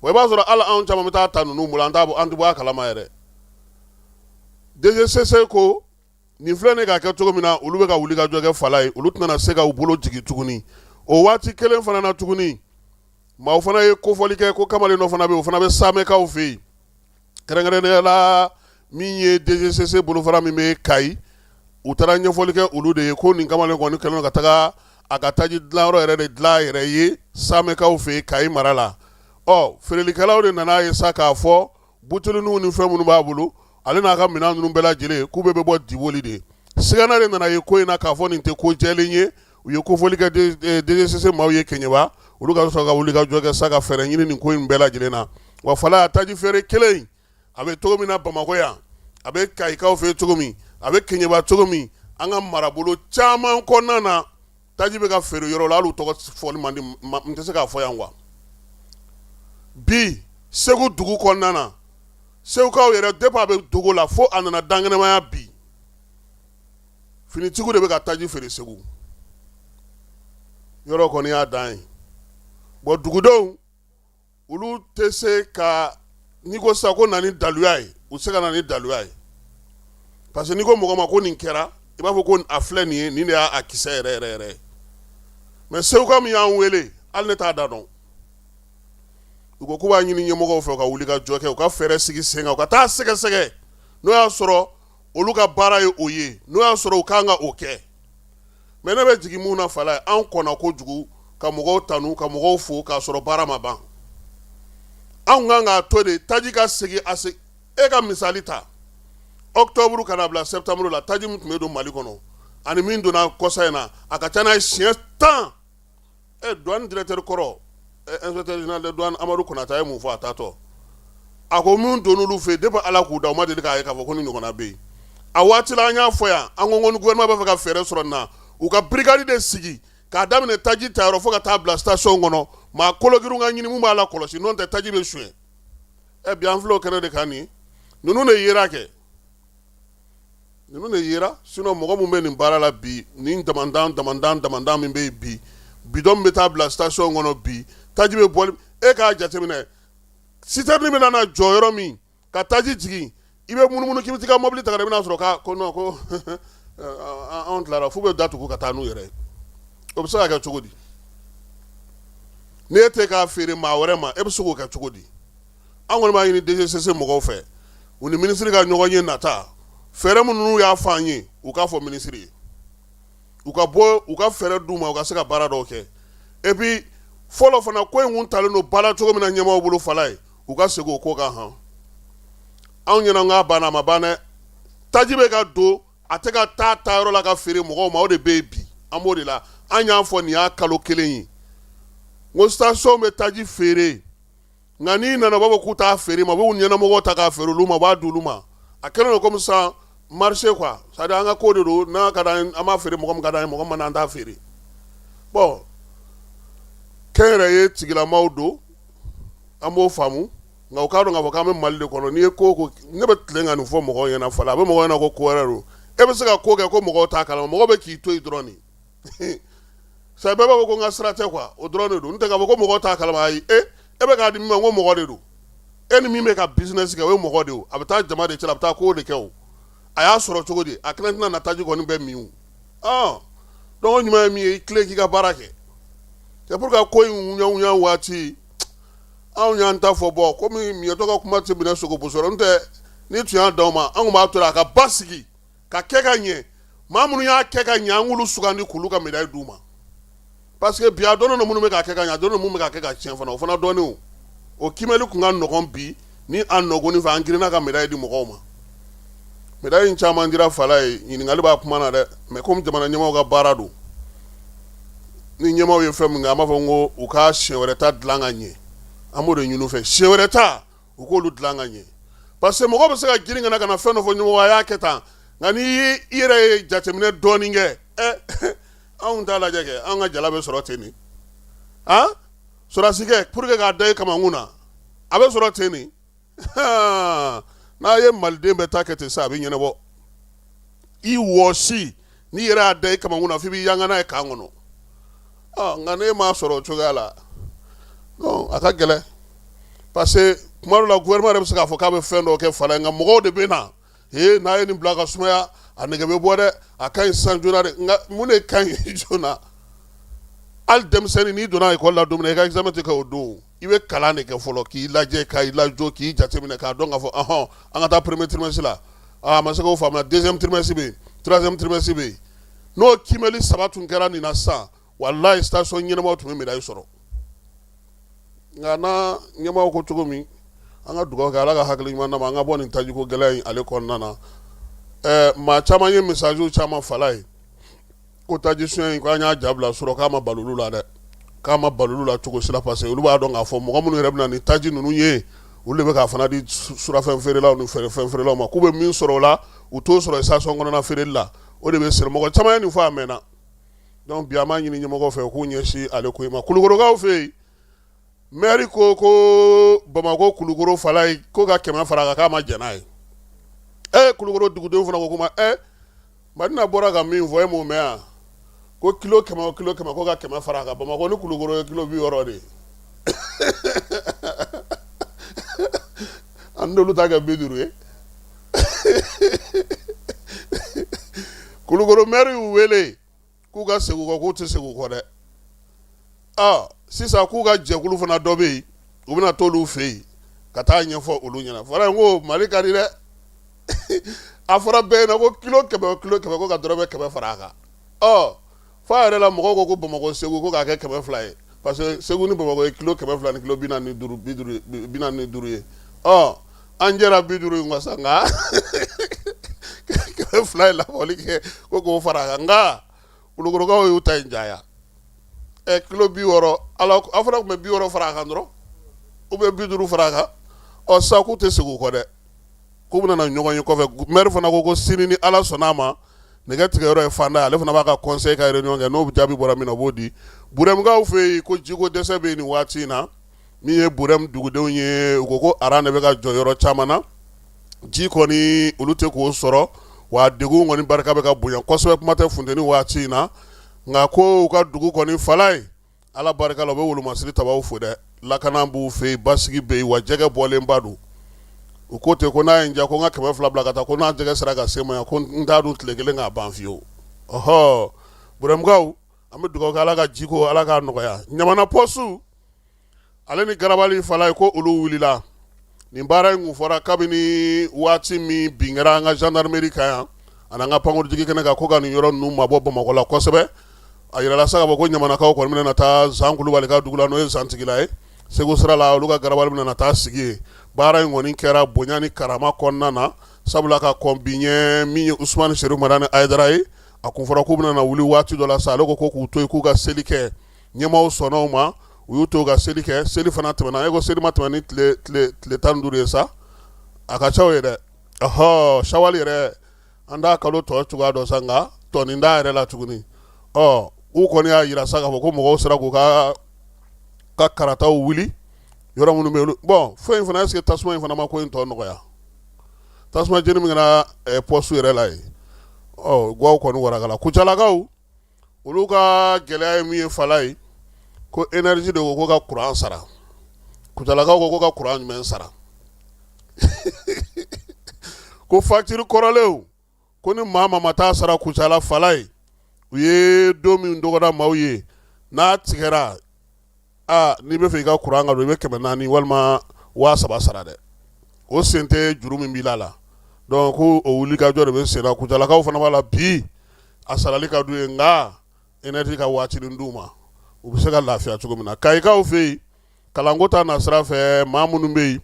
wa i b'a sɔrɔ hali anw caman bɛ taa ta ninnu bolo an tɛ bɔ a kalama yɛrɛ DGCC ko nin filɛ nin ka kɛ cogo min na olu bɛ ka wuli ka jɔ kɛ Falaye olu tɛna se ka u bolo jigin tuguni o waati kelen fana na tuguni maaw fana ye kofɔli kɛ ko kamalen dɔ fana bɛ yen o fana bɛ Samɛkaw fɛ yen kɛrɛnkɛrɛnnenya la min ye DGCC bolofara min bɛ Kayi u taara ɲɛfɔli kɛ olu de ye ko nin kamalen kɔni kɛlen don ka taga a ka taji dilanyɔrɔ yɛrɛ de dilan a yɛrɛ ye Samɛkaw fɛ yen Kayi mara la feerelikɛlaw de nana ye sa k'a fɔ butelininw ni fɛn minnu b'a bolo ale n'a ka minɛn ninnu bɛɛ lajɛlen k'u bɛɛ bɛ bɔ Diboli de Sigana de nana ye ko in na k'a fɔ nin tɛ ko jɛlen ye u ye kofɔli kɛ DGCC maaw ye Keɲeba olu ka sɔrɔ ka wuli ka jɔ kɛ sa ka fɛɛrɛ ɲini nin ko in bɛɛ lajɛlen na wa Falaye taji feere kelen in a bɛ cogo min na Bamakɔ yan a bɛ Kayikaw fɛ cogo min a bɛ Keɲeba cogo min an ka marabolo caman kɔnɔna na taji bɛ ka feere yɔrɔ la hali u tɔgɔ fɔli man di n tɛ se k'a fɔ yan quoi bi Segu dugu kɔnɔna na Segukaw yɛrɛ depuis a bɛ dogo la fo a nana dankɛnɛmaya bi finitigiw de bɛ ka taji feere Segu yɔrɔ kɔni y'a dan ye bon dugudenw olu tɛ se ka n'i ko sisan ko na ni daluya ye u tɛ se ka na ni daluya ye parce que n'i ko mɔgɔ ma ko nin kɛra i b'a fɔ ko a filɛ nin ye nin de y'a kisɛ yɛrɛ yɛrɛ yɛrɛ mais Seguka min y'an wele hali ne t'a da dɔn u ko k'u b'a ɲini ɲɛmɔgɔw fɛ u ka wuli ka jɔ kɛ u ka fɛɛrɛ sigi sen kan u ka taa sɛgɛsɛgɛ n'o y'a sɔrɔ olu ka baara ye o ye n'o y'a sɔrɔ u kan ka o kɛ mais ne bɛ jigin mun na Falaye an kɔnna kojugu ka mɔgɔw tanu ka mɔgɔw fo k'a sɔrɔ baara ma ban anw kan k'a to de taji ka segin e ka misali ta octobre ka na bila septembre la taji min tun bɛ don Mali kɔnɔ ani min donna kɔsa in na a ka ca n'a ye siɲɛ 10 douane directeur kɔrɔ inspecteur général de douane Amadu Konata ye mun fɔ a taatɔ a ko min donn'olu fɛ yen depuis Ala k'u da u ma deli k'a ye k'a fɔ ko ni ɲɔgɔnna bɛ yen a waati la an y'a fɔ yan an ko ni gouvernement b'a fɛ ka fɛɛrɛ sɔrɔ nin na u ka brigade de sigi k'a daminɛ taji tayɔrɔ fo ka taa bila station kɔnɔ maa kologirinw ka ɲini mun b'a la kɔlɔsi n'o tɛ taji bɛ suɲɛ bi an filɛ o kɛnɛ de kan nin ninnu de yera kɛ ninnu de yera sinon mɔgɔ mun bɛ nin baara la bi nin damandan min bɛ yen bi bidon bɛ taa bila station kɔnɔ bi taji bɛ bɔli e k'a jateminɛ citerne bɛ na jɔ yɔrɔ min ka taji jigin i bɛ munumunu k'i bɛ t'i ka mobili ta ka na i bɛna sɔrɔ ko non ko anw tilara f'u bɛ datugu ka taa n'u yɛrɛ ye o bɛ se ka kɛ cogo di n'e tɛ k'a feere maa wɛrɛ ma e bɛ se k'o kɛ cogo di an kɔni b'a ɲini DGCC mɔgɔw fɛ u ni minisiri ka ɲɔgɔn ye nata fɛɛrɛ minnu y'a fɔ an ye u k'a fɔ minisiri ye u ka bɔ u ka fɛɛrɛ d'u ma u ka se ka baara dɔw kɛ et puis fɔlɔ fana ko in kun talen don baara cogo min na ɲɛmɔgɔw bolo Falaye u ka segin o ko kan han anw ɲɛna k'a banna a ma ban dɛ taji bɛ ka don a tɛ ka taa yɔrɔ la ka feere mɔgɔw ma o de bɛ yen bi an b'o de la an y'a fɔ nin y'a kalo kelen ye n ko station bɛ taji feere nka n'i nana u b'a fɔ k'u t'a feere ma u b'u ɲɛnamɔgɔw ta k'a feere olu ma u b'a di olu ma a kɛlen don komi sisan marché quoi c'est à dire an ka ko de don n'a ka d'an ye an b'a feere mɔgɔ min ka d'an ye mɔgɔ min man t'a feere bon kɛnyɛrɛye tigilamaw don an b'o faamu nka u k'a dɔn k'a fɔ k'an bɛ Mali de kɔnɔ n'i ye ko o ko ne bɛ tilen ka nin fɔ mɔgɔw ɲɛna Falaye a bɛ mɔgɔw ɲɛna ko wɛrɛ don e bɛ se ka ko kɛ ko mɔgɔw t'a kalama mɔgɔw bɛ k'i to yen dɔrɔn de sa bɛɛ b'a fɔ ko n ka sira tɛ quoi o dɔrɔn de don n tɛ k'a fɔ ko mɔgɔ t'a kalama ayi e bɛ k'a di min ma n ko mɔgɔ de don e ni min bɛ ka business kɛ o ye mɔgɔ de ye a bɛ taa jama de cɛla a bɛ taa ko de kɛ o a y'a sɔrɔ cogo di a kɛnɛ tɛna na taji kɔni bɛɛ min o donc o ɲuman ye min ye i tilen k'i ka baara kɛ c'est pour que ko in wuɲa waati anw y'an ta fɔ bɔ komi miyɛtɔ ka kuma tɛ minɛ sogo bosɔrɔ n tɛ ni tun y'a d'aw ma an tun b'a to a ka basigi ka kɛ ka ɲɛ maa minnu y'a kɛ ka ɲɛ an k'olu sugandi k'olu ka médaille d'u ma parce que bi a dɔnnen don minnu bɛ k'a kɛ ka ɲɛ a dɔnnen don minnu bɛ k'a kɛ ka tiɲɛ fana o fana dɔnnen o kimɛli tun ka nɔgɔn bi ni an nɔgɔnni fɛ an girinna ka médaille di mɔgɔw ma médaille in caman dira Fala ye ɲininkali b'a kuma na dɛ mais comme jamana ɲɛmaaw ka baara don ni ɲɛmaaw ye fɛn min kɛ an b'a fɔ ko u ka siɲɛ wɛrɛ ta dilan ka ɲɛ an b'o de ɲini u fɛ siɲɛ wɛrɛ ta u k'olu dilan ka ɲɛ parce que mɔgɔ bɛ se ka girin ka na fɛn dɔ fɔ ɲɛmɔgɔ a y'a kɛ tan nka n'i i yɛrɛ ye jateminɛ dɔɔnin kɛ anw t'a lajɛ kɛ an ka jala bɛ sɔrɔ ten nin sɔrɔsi kɛ pour que k'a da i kamankun na a bɛ sɔrɔ ten nin n'a ye maliden bɛɛ ta kɛ ten sa a bɛ ɲɛnabɔ i wɔsi n'i yɛrɛ y'a da i kamankun na f'i b'i yanga n'a ye kan kɔnɔ nka n'e m'a sɔrɔ o cogoya la a ka gɛlɛn parce que kuma dɔ la gouvernement yɛrɛ bɛ se k'a fɔ k'a bɛ fɛn dɔ kɛ Fala nka mɔgɔw de bɛ na n'a ye nin bila ka sumaya a nɛgɛ bɛ bɔ dɛ a ka ɲi san joona dɛ nka mun de ka ɲi joona hali denmisɛnnin n'i donna école la don min na i ka examen tɛ kɛ o don i bɛ kalan de kɛ fɔlɔ k'i lajɛ k'i lajɔ k'i jateminɛ k'a dɔn k'a fɔ an ka taa premier trimestre la a ma se k'o faamuya deuxième trimestre bɛ yen troisième trimestre bɛ yen n'o kimɛli 3 tun kɛra nin na sisan walayi station ɲɛnamaw tun bɛ médaille sɔrɔ nka n'a ɲɛmaaw ko cogo min an ka dugawu kɛ Ala ka hakili ɲuman d'an ma an ka bɔ nin tajiko gɛlɛya in ale kɔnɔna na maa caman ye messages caman Fala ye ko taji suɲɛ in ko an y'a jabila sɔrɔ k'a ma balo olu la dɛ k'a ma balo olu la cogo si la parce que olu b'a dɔn k'a fɔ mɔgɔ minnu yɛrɛ bɛ na ni taji ninnu ye olu de bɛ k'a fana di surafɛn feerelaw ni fɛn feerelaw ma k'u bɛ min sɔrɔ o la u t'o sɔrɔ station kɔnɔna feereli la o de bɛ sɛnɛ mɔgɔ caman ye nin fɔ a mɛnna donc bi an b'a ɲini ɲɛmɔgɔw fɛ u k'u ɲɛsin ale ko in ma Kulukorokaw fɛ yen maire ko Bamako Kulukoro Fala ye ko ka 100 fara a kan k'a ma jɛn n'a ye Kulukoro dugudenw fana ko ko Madina bɔra ka min fɔ e m'o mɛn yan ko kilo 100 o kilo 100 ko ka 100 fara a kan Bamako ni Kulukoro ye kilo 60 de an n'olu ta kɛ 50 ye Kulukoro maire y'u wele k'u ka segin u kɔ k'u tɛ segin u kɔ dɛ sisan k'u ka jɛkulu fana dɔ bɛ yen u bɛna t'olu fɛ yen ka taa ɲɛfɔ olu ɲɛna Fala n ko Mali ka di dɛ a fɔra bɛɛ ɲɛna ko kilo 100 o kilo 100 ko ka dɔrɔmɛ 100 fara a kan f'a yɛrɛ la mɔgɔw ko Bamako Segu ko k'a kɛ 100 ye parce que Segu ni Bamako ye kilo 100 ni kilo 45 ye an jɛra 50 in wasa nka 100 ye labɔli kɛ ko k'o fara a kan nka Kulukorokaw y'u ta in jaya kilo 60 a fana tun bɛ 60 fara a kan dɔrɔn ou bien 50 fara a kan sisan k'u tɛ segin u kɔ dɛ k'u bɛna na ɲɔgɔn ye kɔfɛ maire fana ko sini ni Ala sɔnn'a ma nɛgɛ tigɛyɔrɔ ye Fanda ye ale fana b'a ka conseil ka réunion kɛ n'o jaabi bɔra min na o b'o di Burɛmukaw fɛ yen ko jiko dɛsɛ bɛ yen nin waati in na min ye Burɛmu dugudenw ye u ko aran de bɛ ka jɔ yɔrɔ caman na ji kɔni olu tɛ k'o sɔrɔ wa degun kɔni barika bɛ ka bonya kosɛbɛ kuma tɛ funteni waati in na nka ko u ka dugu kɔni Fala ye Ala barika la u bɛ wolomasiri tabaw fo dɛ lakana b'u fɛ yen basigi bɛ yen wa jɛgɛ bɔlenba don u ko ten ko n'a ye n diya ko n ka 100 bila ka taa ko n'a jɛgɛ sera ka se ma yan ko n t'a dun tile kelen k'a ban fiyewu Burɛmukaw an bɛ dugawu kɛ Ala ka jiko Ala k'a nɔgɔya Ɲamana poste ale ni Garabali Fala ye ko olu wulila nin baara in kun fɔra kabini waati min bin kɛra an ka gendarmerie kan yan ani an ka pankurutigi kɛnɛ kan ko ka nin yɔrɔ ninnu mabɔ Bamako la kosɛbɛ a yirala sa ka fɔ ko Ɲamanakaw kɔni bɛna taa Zan Kulubali ka dugu la n'o ye Zantigila ye Segu sira la olu ka Garabali bɛna taa sigi yen baara in kɔni kɛra bonya ni karama kɔnɔna na sabula ka kɔn bi ɲɛ min ye Usumani Serifu Madani Ayidara ye a kun fɔra k'u bɛna na wuli waati dɔ la sa ale ko k'u to yen k'u ka seli kɛ ɲɛmaaw sɔnna o ma u y'u to ka seli kɛ seli fana tɛmɛna e ko seli ma tɛmɛ ni tile 15 ye sa a ka ca o ye dɛ Shawali yɛrɛ an t'a kalo tɔ cogoya dɔ sa nka tɔnin t'a yɛrɛ la tuguni u kɔni y'a yira sa k'a fɔ ko mɔgɔw sera k'u ka karataw wuli yɔrɔ minnu bɛ olu fɛn in fana est-ce que tasuma in fana ma ko in tɔ nɔgɔya tasuma jeni min kɛra poste yɛrɛ la ye guwaw kɔni warakala Kucalakaw olu ka gɛlɛya ye min ye fala ye ko énergie de ko ka courant sara kutalakaw ko ka courant jumɛn sara ko facture kɔrɔlenw ko ni maa ma taa sara kucala fala ye u ye don min dɔgɔda maaw ye n'a tigɛra n'i bɛ fɛ i ka courant ka don i bɛ 400 walima 300 sara dɛ o sen tɛ juru min b'i la donc ko o wuli ka jɔ de bɛ sen na kucalakaw fana b'a la bi a sarali ka d'u ye nka énergie ka waatinin d'u ma u bɛ se ka lafiya cogo min na kayikaw fɛ yen kalanko ta na sira fɛ maa minnu bɛ yen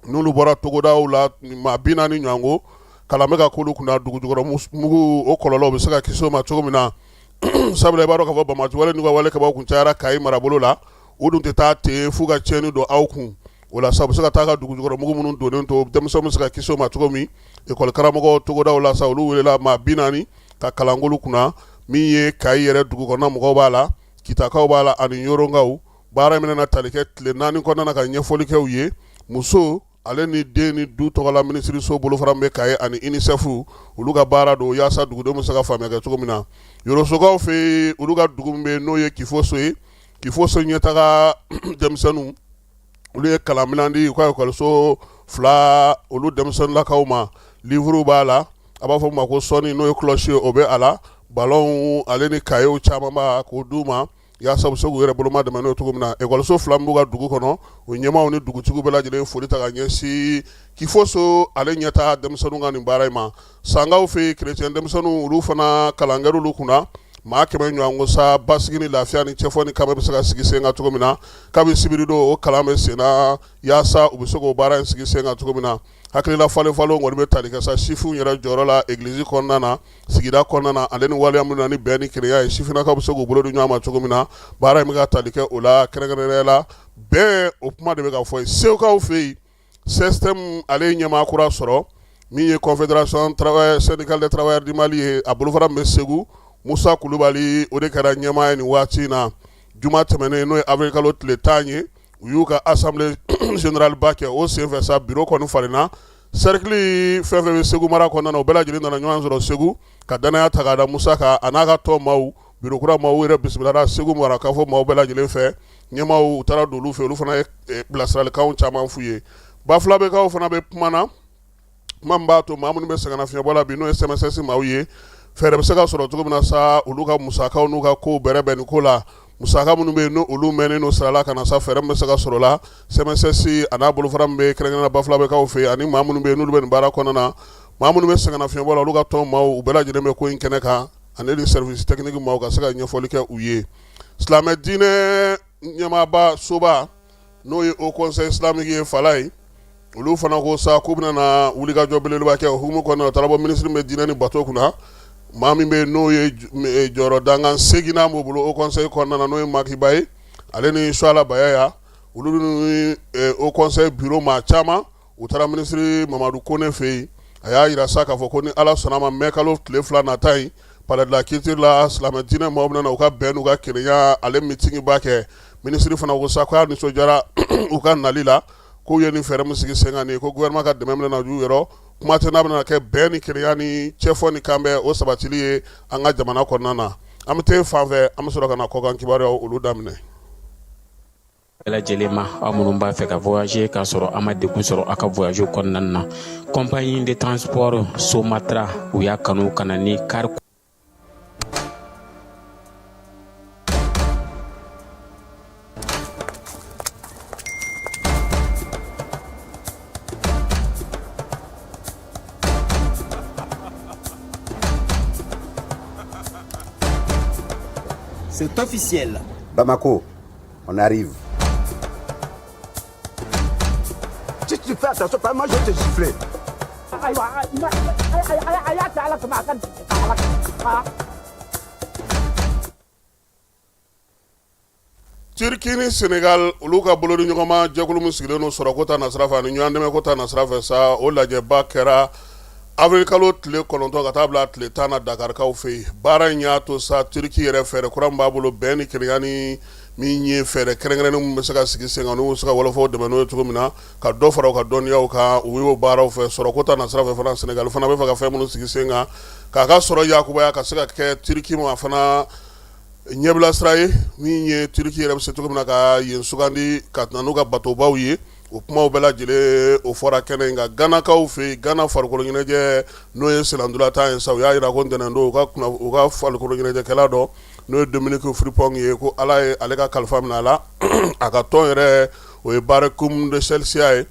n'olu bɔra togodaw la maa 40 ɲɔgɔn ko kalan bɛ ka k'olu kunna dugujukɔrɔ mugu o kɔlɔlɔ bɛ se ka kisi o ma cogo min na sabula i b'a dɔn k'a fɔ bamaci wale n'u ka wale kɛbaaw kun cayara Kayi marabolo la o dun tɛ taa ten f'u ka tiɲɛni don aw kun o la sa u bɛ se ka taa ka dugujukɔrɔ mugu minnu donnen to denmisɛnw bɛ se ka kisi o ma cogo min ekɔli karamɔgɔw togodaw la sa olu welela maa 40 ka kalankolu kunna min ye Kayi yɛrɛ dugukɔnɔna mɔgɔw b'a la kitakaw b'a la ani yorongaw baara min na tali kɛ tile 4 kɔnɔna na ka ɲɛfɔli kɛ u ye muso ale ni den ni du tɔgɔla minisiriso bolofara bɛ Kayi ani UNICEF olu ka baara don yaasa dugudenw bɛ se ka faamuya kɛ cogo min na yorosokaw fɛ olu ka dugu min bɛ n'o ye Kifoso ye Kifoso ɲɛtaga denmisɛnninw olu ye kalanminan di u ka ekɔliso 2 olu denmisɛnnilakaw ma livre b'a la a b'a fɔ o ma ko sɔni n'o ye cloche ye o bɛ a la ballon ale ni kayew caman b'a k'o d'u ma yaasa u bɛ se k'u yɛrɛ boloma dɛmɛ n'o ye cogo min na ekɔliso 2 min b'u ka dugu kɔnɔ o ɲɛmaaw ni dugutigiw bɛɛ lajɛlen foli ta ka ɲɛsin Kifoso ale ɲɛta denmisɛnninw ka nin baara in ma sangaw fɛ chrétien denmisɛnninw olu fana kalan kɛra olu kunna maa 100 ɲɔgɔn ko sa basigi ni lafiya ni cɛfɔ ni kama bɛ se ka sigi sen kan cogo min na kabi sibiri don o kalan bɛ sen na yaasa u bɛ se k'o baara in sigi sen kan cogo min na hakilila falen falenw kɔni bɛ tali kɛ sa sifinw yɛrɛ jɔyɔrɔ la église kɔnɔna na sigida kɔnɔna na ale ni waleya minnu na ni bɛn ni kelenya ye sifinnakaw bɛ se k'u bolo di ɲɔgɔn ma cogo min na baara in bɛ ka tali kɛ o la kɛrɛnkɛrɛnnenya la bɛn o kuma de bɛ ka fɔ ye sewukaw fɛ yen système ale ye ɲɛmaa kura sɔrɔ min ye confédération syndicale des travailleurs du Mali ye a bolofara min bɛ Segu Musa Kulubali o de kɛra ɲɛmaa ye nin waati in na juma tɛmɛnen n'o ye avril kalo tile 10 ye u y'u ka assemblée générale ba kɛ o senfɛ sa bureau kɔni falenna cercle fɛn fɛn bɛ Segu mara kɔnɔna na o bɛɛ lajɛlen nana ɲɔgɔn sɔrɔ Segu ka danaya ta k'a da Musa kan a n'a ka tɔn maaw bureau kura maaw yɛrɛ bisigilara Segu mara kafo maaw bɛɛ lajɛlen fɛ ɲɛmaaw u taara don olu fɛ olu fana ye bilasiralikanw caman f'u ye Bafulabekaw fana bɛ kuma na kuma min b'a to maa minnu bɛ sɛgɛnnafiɲɛbɔ la bi n'o ye SMSS maaw ye fɛɛrɛ bɛ se ka sɔrɔ cogo min na sa olu ka musakaw n'u ka kow bɛrɛbɛn nin ko la musaka minnu bɛ yen n'olu mɛnnen n'o sirala ka na sa fɛɛrɛ min bɛ se ka sɔrɔ la SMSS a n'a bolofara min bɛ kɛrɛnkɛrɛnnenya Bafulabekaw fɛ ani maa minnu bɛ yen n'olu bɛ nin baara kɔnɔna na maa minnu bɛ sɛgɛnnafiɲɛbɔ la olu ka tɔn maaw u bɛɛ lajɛlen bɛ ko in kɛnɛ kan ani ni service technique maaw ka se ka ɲɛfɔli kɛ u ye silamɛ diinɛ ɲɛmaaba soba n'o ye Haut Conseil islamique ye fala ye olu fana ko sa k'u bɛna na wulikajɔ belebeleba kɛ o hukumu kɔnɔna na o taara bɔ minisiri min bɛ diinɛ ni bato kunna maa min bɛ yen n'o ye jɔyɔrɔ dankan 8 b'o bolo Haut Conseil kɔnɔna na n'o ye Makiba ye ale ni Suala Bayaya olu ni Haut Conseil bureau maa caman u taara minisiri Mamadu Kone fɛ yen a y'a yira sa k'a fɔ ko ni Ala sɔnna a ma mɛ kalo tile 2 nata in palais de la culture la silamɛ diinɛ maaw bɛna na u ka bɛn n'u ka kelenya ale meeting ba kɛ minisiri fana ko sa k'a nisɔndiyara u ka nali la k'u ye nin fɛɛrɛ min sigi sen kan nin ye ko gouvernement ka dɛmɛ bɛna d'u yɔrɔ kuma tɛ n'a bɛna kɛ bɛn ni kelenya ni cɛfɔ ni kanbɛn o sabatili ye an ka jamana kɔnɔna na an bɛ taa fan fɛ an bɛ sɔrɔ ka na kɔkan kibaruyaw olu daminɛ. bɛɛ lajɛlen ma aw minnu b'a fɛ ka voyager k'a sɔrɔ a ma degun sɔrɔ a ka voyage kɔnɔna na compagnie de transport Somatra u y'a kanu ka na ni car C'est officiel. Bamako, on arrive. Si tu fais attention, moi je vais te gifler. Turquie ni Sénégal olu ka bolo di ɲɔgɔn ma jɛkulu min sigilen don sɔrɔko ta nasira fɛ ani ɲɔgɔn dɛmɛ ko ta nasira fɛ sa o lajɛba kɛra avril kalo tile 9 ka taa bila tile 10 na Dakarikaw fɛ yen baara in y'a to sa Turquie yɛrɛ fɛɛrɛ kura min b'a bolo bɛn ni kelenya ni min ye fɛɛrɛ kɛrɛnkɛrɛnnen min bɛ se ka sigi sen kan n'u bɛ se ka wɔlɔfɔw dɛmɛ n'o ye cogo min na ka dɔ fara u ka dɔnniyaw kan u y'o baaraw fɛ sɔrɔko ta nasira fɛ fana Sénégal fana bɛ fɛ ka fɛn minnu sigi sen kan k'a ka sɔrɔ yakubaya ka se ka kɛ Turquie ma fana ɲɛbila sira ye min ye turiki yɛrɛ bɛ se cogo min na ka yen sugandi ka na n'u ka batobaw ye o kumaw bɛɛ lajɛlen o fɔra kɛnɛ in nka ganakaw fɛ yen gana farikolo ɲɛnajɛ n'o ye selandolatan ye sa u y'a jira ko ntɛnɛn don u ka farikolo ɲɛnajɛkɛla dɔ n'o ye Dominique Frimpong ye ko ala ye ale ka kalifa minɛ a la a ka tɔn yɛrɛ o ye Barrekoum de Chelsea ye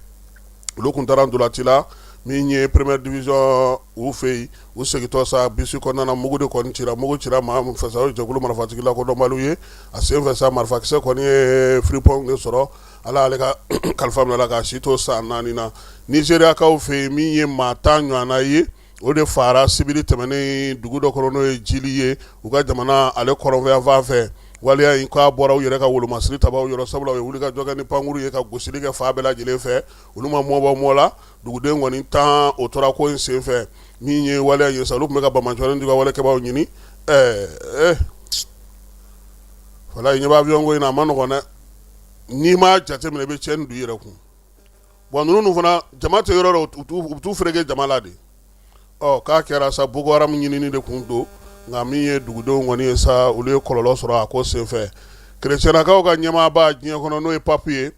olu kun taara ndolanci la min ye première division u fɛ yen u segintɔ sa bisi kɔnɔna na mugu de kɔni cira mugu cira maa min fɛ sa o ye jɛkulu marifatigi lakodɔnbaliw ye a sen fɛ sa marifakisɛ kɔni ye Frimpong de sɔrɔ ala ale ka kalifa minɛ la k'a si to san 4 na Nigériyakaw fɛ yen min ye maa 10 ɲɔgɔnna ye o de fara sibiri tɛmɛnen dugu dɔ kɔnɔ n'o ye Jili ye u ka jamana ale kɔrɔnfɛn fan fɛ waliya in k'a bɔra u yɛrɛ ka wolomasiri tabaw yɔrɔ sabula u ye wuli ka jɔ kɛ ni pankuru ye ka gosili kɛ fa bɛɛ lajɛlen fɛ olu ma mɔbɔ mɔ la duguden kɔni 10 o tora ko in sen fɛ min ye waliya in sa olu tun bɛ ka bamanjɔni di ka walekɛbaw ɲini wala ɲɛ b'a avion ko in na a ma nɔgɔn dɛ n'i ma jateminɛ i bɛ cɛnni don i yɛrɛ kun bon ninnu fana jama tɛ yɔrɔ dɔ u t'u fereke jama la de k'a kɛra sa Boko Haram ɲinini de kun don nka min ye dugudenw kɔni ye sa olu ye kɔlɔlɔ sɔrɔ a ko senfɛ kerecɛnakaw ka ɲɛmaaba diɲɛ kɔnɔ n'o ye papu ye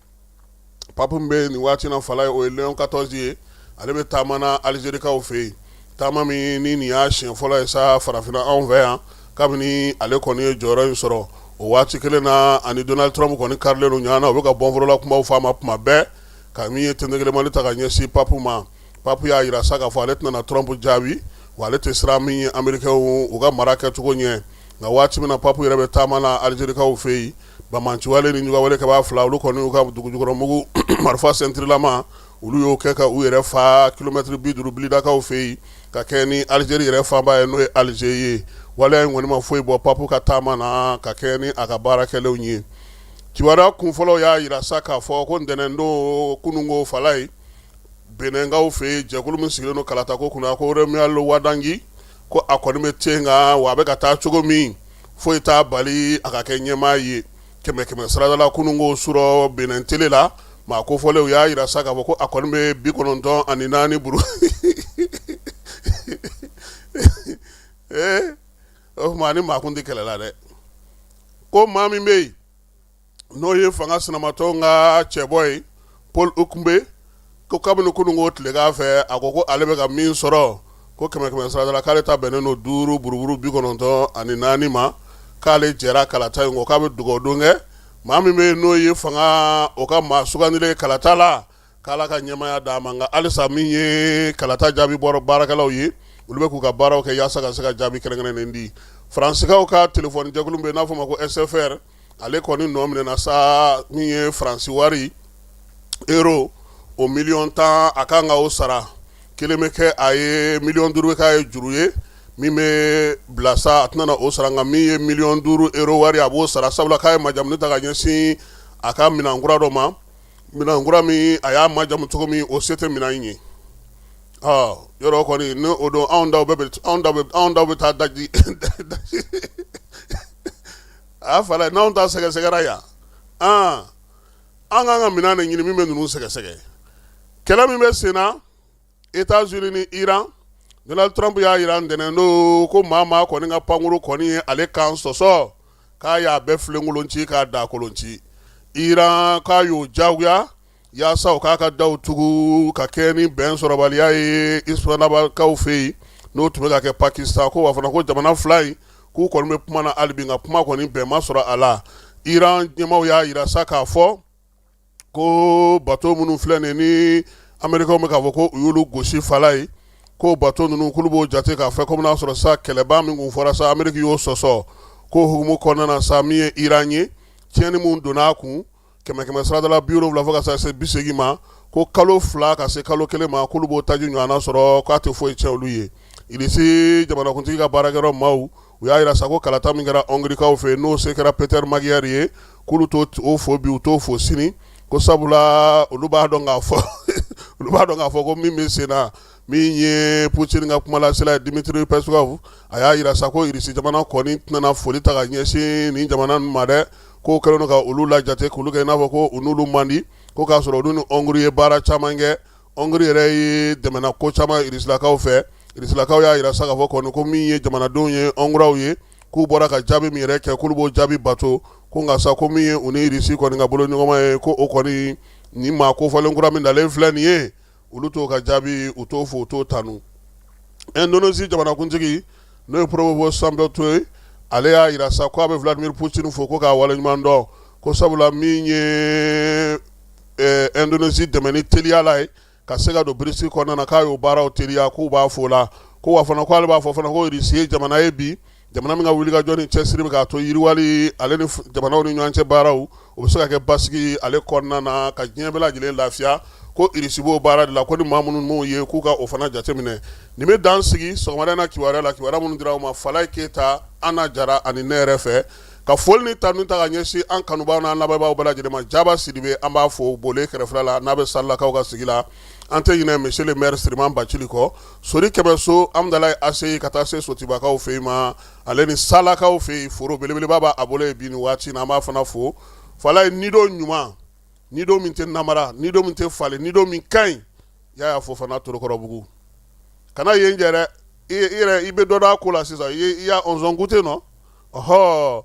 papu min bɛ nin waati na fala ye o ye Léon XIV ye ale bɛ taama na Alizerikaw fɛ yen taama min ni nin y'a siɲɛ fɔlɔ ye sa farafinna anw fɛ yan kabini ale kɔni ye jɔyɔrɔ in sɔrɔ o waati kelen na ani Donald Trump kɔni karilen don ɲɔgɔn na u bɛ ka bɔnfɔlɔla kumaw fɔ a ma tuma bɛɛ ka min ye tɛnɛgelemani ta ka ɲɛsin papu ma papu y'a jira sa k'a fɔ ale tɛna Trump jaabi wa ale tɛ siran min ye Amérikɛnw u ka mara kɛcogo ɲɛ nka waati min na papu yɛrɛ bɛ taama na Alizerikaw fɛ yen bamanciwale ni ɲugawalekɛbaa fila olu kɔni u ka dugujukɔrɔmugu marifa sentirilama olu y'o kɛ ka u yɛrɛ fa kilomɛtiri 50 bilidakaw fɛ yen ka kɛ ni Alizeri yɛrɛ fanba ye n'o ye Alize ye waleya in kɔni ma foyi bɔ papu ka taama na ka kɛ ni a ka baarakɛlenw ye kibaruya kunfɔlɔ y'a jira sa k'a fɔ ko ntɛnɛn don kununko fala ye Benengaw fɛ yen jɛkulu min sigilen don Kalatako kunna ko Rémial Wadangi ko a kɔni bɛ ten nka wa a bɛ ka taa cogo min foyi t'a bali a ka kɛ ɲɛmaa ye kɛmɛ saradala kununko surɔ Benin tele la maa kofɔlenw y'a jira sa k'a fɔ ko a kɔni bɛ 94 buru o tuma ni maa kun tɛ kɛlɛ la dɛ ko maa min bɛ yen n'o ye fanga sinamatɔw ka cɛbɔ ye Paul Okumbe ko kabini kununko tilegan fɛ a ko ale bɛ ka min sɔrɔ ko kɛmɛ saradala k'ale ta bɛnnen don 5 buruburu 94 ma k'ale jɛra kalata in ko k'a bɛ dugawu kɛ maa min bɛ n'o ye fanga o ka maa sugandilen kalata la k'ala ka ɲɛmaya d'a ma nka halisa min ye kalata jaabi bɔra baarakɛlaw ye olu bɛ k'u ka baaraw kɛ yaasa ka se ka jaabi kɛrɛnkɛrɛnnen di Faransikaw ka telefɔni jɛkulu bɛ n'a fɔ ma ko SFR ale kɔni nɔ minɛna sa min ye Faransi wari euro o 10,000,000 a kan ka o sara kelen bɛ kɛ a ye 5,000,000 bɛ k'a ye juru ye min bɛ bila sa a tɛna o sara nka min ye 5,000,000 euro wari a b'o sara sabula k'a ye majamu ta ka ɲɛsin a ka minɛn kura dɔ ma minɛn kura min a y'a majamu cogo min o se tɛ minɛn in ye yɔrɔ kɔni ni o don anw daw bɛ taa daji a fala n'anw ta sɛgɛsɛgɛra yan an kan ka minɛn de ɲini min bɛ ninnu sɛgɛsɛgɛ kɛlɛ min bɛ sen na États-Unis ni Iran Donald Trump y'a jira ntɛnɛn don ko maa kɔni ka pankuru kɔni ye ale kan sɔsɔ k'a y'a bɛɛ filenkolon ci k'a da kolon ci Iran k'a y'o jagoya yaasa o k'a ka daw tugu ka kɛ ni bɛn sɔrɔbaliya ye Islamabakaw fɛ yen n'o tun bɛ ka kɛ Pakistan ko wa fana ko jamana fila in k'u kɔni bɛ kuma na hali bi nka kuma kɔni bɛn ma sɔrɔ a la Iran ɲɛmaw y'a jira sa k'a fɔ ko bato minnu filɛ nin ni Amérikɛnw bɛ k'a fɔ ko u y'olu gosi fala ye ko bato ninnu k'olu b'o jate k'a fɛ komi n'a sɔrɔ sa kɛlɛba min kun fɔra sa Amérique y'o sɔsɔ ko hukumu kɔnɔna na sa min ye Iran ye tiɲɛni mun donna a kun kɛmɛ saradala 70 fo ka se 80 ma ko kalo 2 ka se kalo 1 ma k'olu b'o taji ɲɔgɔnna sɔrɔ k'a tɛ foyi tiɲɛ olu ye Irisi jamanakuntigi ka baarakɛyɔrɔ maaw u y'a jira sa ko kalata min kɛra Hɔngirikaw fɛ n'o se kɛra Peter Magyar ye k'olu t'o fo bi u t'o fo sini ko sabula olu b'a dɔn k'a fɔ ko min bɛ sen na min ye Putin ka kumalasela ye Dmitry Peskov a y'a jira sa ko Irisi jamana kɔni tɛna foli ta ka ɲɛsin nin jamana ninnu ma dɛ ko kɛlen don ka olu lajate k'olu kɛ i n'a fɔ ko u n'olu man di ko k'a sɔrɔ olu ni Hɔngiri ye baara caman kɛ Hɔngiri yɛrɛ ye dɛmɛna ko caman Irisilakaw fɛ Irisilakaw y'a jira sa k'a fɔ kɔni ko min ye jamanadenw ye Hɔngiraw ye k'u bɔra ka jaabi min yɛrɛ kɛ k'olu b'o jaabi bato ko nka sa ko min ye u ni irisi kɔni ka bolo ɲɔgɔnma ye ko o kɔni ni maa kofɔlen kura min nalen filɛ nin ye olu t'o ka jaabi u t'o fo u t'o tanu. Indonésie jamanakuntigi n'o ye Prabowo Subianto ye ale y'a yira sa ko a bɛ Vladimir Poutine fo ko k'a waleɲuman dɔn ko sabula min ye Indonésie dɛmɛ ni teliya la ye ka se ka don BRICS kɔnɔna na k'a y'o baaraw teliya k'u b'a fo la ko wa fana ko ale b'a fɔ fana ko irisi ye jamana ye bi jamana min ka wulikajɔ ni cɛsiri bɛ k'a to yiriwali ale ni jamanaw ni ɲɔgɔn cɛ baaraw o bɛ se ka kɛ basigi ale kɔnɔna na ka diɲɛ bɛɛ lajɛlen lafiya ko irisi b'o baara de la ko ni maa minnu m'o ye k'u ka o fana jateminɛ. Nin bɛ dan sigi sɔgɔmada na kibaruya la kibaruya minnu dira u ma Falaye Keyita Ana Jara ani ne yɛrɛ fɛ ka foli ni tanu ta ka ɲɛsin an kanubaw n'an lamɛnbaaw bɛɛ lajɛlen ma. Jaba Sidibe an b'a fo Bole kɛrɛfɛla la n'a bɛ Salakaw ka sigi la an tɛ ɲinɛ monsieur le maire Siriman Bacili kɔ Sori Kɛmɛso Amudalayi Ase ka taa se Sotibakaw fɛ yen ma ale ni Salakaw fɛ yen foro belebeleba b'a bolo yen bi nin waati in na an b'a fana fo. Falaye nido ɲuman nido min tɛ namara nido min tɛ falen nido min ka ɲi y'a fɔ fana Torokɔrɔbugu kana yen jɛ dɛ i yɛrɛ i bɛ dɔ d'a ko la sisan i y'a ɔnzɔn goûté nɔ ɔhɔ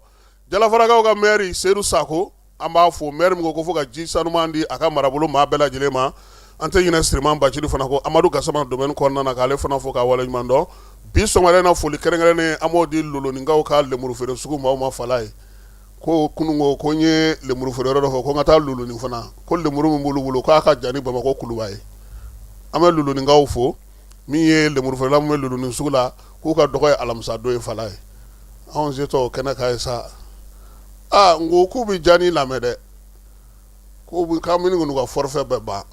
Jalafarakaw ka maire Seydou Sako an b'a fo maire min ko fo ka ji sanuman di a ka marabolo maa bɛɛ lajɛlen ma an tɛ ɲinɛ Siriman Bacili fana ko Amadu Gasama domaine kɔnɔna na k'ale fana fo k'a waleɲuman dɔn bi sɔgɔmada in na foli kɛrɛnkɛrɛnnen an b'o di Loloninkaw ka lemuru feere sugu maaw ma Falaye ko kunungo ko n ye lemuru feere yɔrɔ dɔ fɔ ko n ka taa Lolonin fana ko lemuru min b'olu bolo k'a ka jan ni Bamakɔ kuluba ye an bɛ Loloninkaw fo min ye lemuru feerela min bɛ Lolonin sugu la k'u ka dɔgɔ ye alamisa don ye Falaye anw se tɔ o kɛnɛ ka ye sa n ko k'u bɛ jani lamɛn dɛ k'an bɛ n'u ka forfait bɛɛ ban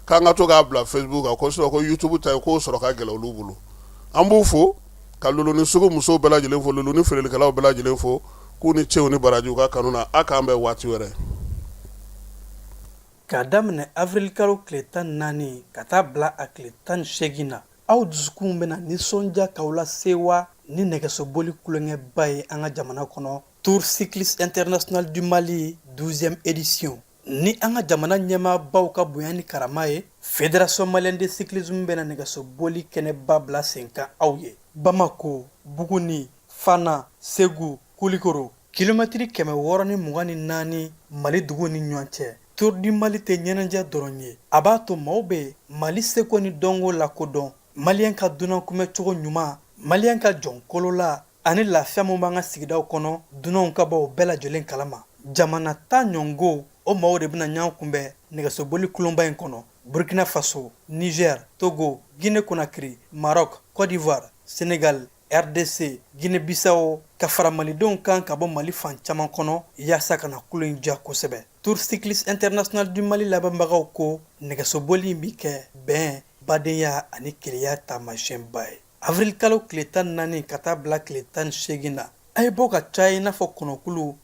k'an ka to k'a bila Facebook kan ko sinon ko YouTube ta ye k'o sɔrɔ ka gɛlɛn olu bolo an b'u fo ka Lolonin sugu musow bɛɛ lajɛlen fo Lolonin feerelikɛlaw bɛɛ lajɛlen fo k'u ni cɛw ni barajiw ka kanu na a k'an bɛn waati wɛrɛ. K'a daminɛ avril kalo tile 14 ka taa bila a tile 18 na aw dusukun bɛna nisɔndiya k'aw lase wa ni nɛgɛsoboli kulonkɛba ye an ka jamana kɔnɔ Tour cycliste international du Mali 12e édition ni an ka jamana ɲɛmaabaw ka bonya ni karama ye Fédération Malienne de cyclisme bɛna nɛgɛsoboli kɛnɛba bila sen kan aw ye Bamako, Buguni, Fana, Segu, Kulikoro kilomɛtiri 624 Mali dugu ni ɲɔgɔn cɛ Tour du Mali tɛ ɲɛnajɛ dɔrɔn ye a b'a to maaw bɛ Mali seko ni dɔnko lakodɔn Maliyɛn ka dunan kunbɛcogo ɲuman Maliyɛn ka jɔnkolo la ani lafiya min b'an ka sigidaw kɔnɔ dunanw ka bɔ o bɛɛ lajɛlen kalama jamana ta ɲɔngo o maaw de bɛna ɲɔgɔn kunbɛn nɛgɛsoboli kulonba in kɔnɔ Burkina Faso, Niger, Togo, Guinée Conakry, Maroc, Côte d'Ivoire, Sénégal, RDC, Guinée-Bissau ka fara malidenw kan ka bɔ Mali fan caman kɔnɔ yaasa ka na kulo in diya kosɛbɛ Tour cycliste international du Mali labɛnbagaw ko nɛgɛsoboli in bi kɛ bɛn badenya ani keleya taamasiyɛnba ye avril kalo tile 14 ka taa bila tile 18 na a ye bɔ ka caya i n'a fɔ kɔnɔkulu